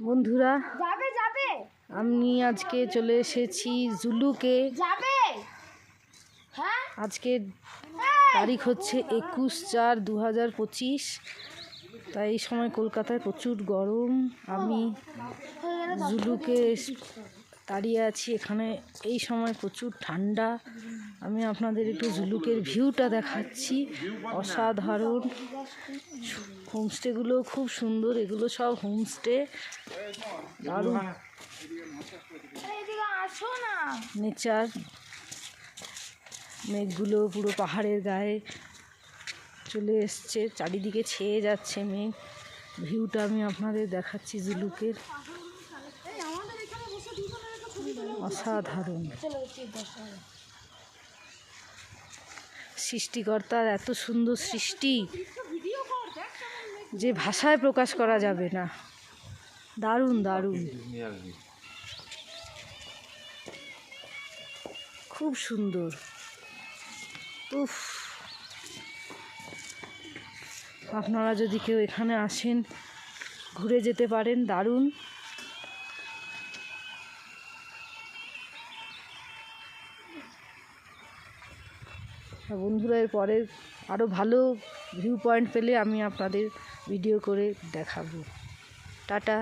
বন্ধুরা, যাবে যাবে আমি আজকে চলে এসেছি জুলুকে। যাবে হ্যাঁ আজকে তারিখ হচ্ছে 21/4/2025। তাই এই সময় কলকাতায় প্রচুর গরম। আমি জুলুকে দাঁড়িয়ে আছি, এখানে এই সময় প্রচুর ঠান্ডা। আমি আপনাদের একটু জুলুকের ভিউটা দেখাচ্ছি, অসাধারণ। হোমস্টেগুলো খুব সুন্দর, এগুলো সব হোমস্টে, দারুণ এদিকে আসো না। নেচার। মেঘগুলো পুরো পাহাড়ের গায়ে চলে এসছে, চারিদিকে ছেয়ে যাচ্ছে মেঘ। ভিউটা আমি আপনাদের দেখাচ্ছি জুলুকের, অসাধারণ। সৃষ্টিকর্তার এত সুন্দর সৃষ্টি যে ভাষায় প্রকাশ করা যাবে না। দারুণ দারুণ, খুব সুন্দর। উফ, আপনারা যদি কেউ এখানে আসেন ঘুরে যেতে পারেন, দারুণ। বন্ধুরা, এর পরে আরও ভালো ভিউ পয়েন্ট পেলে আমি আপনাদের ভিডিও করে দেখাবো। টাটা।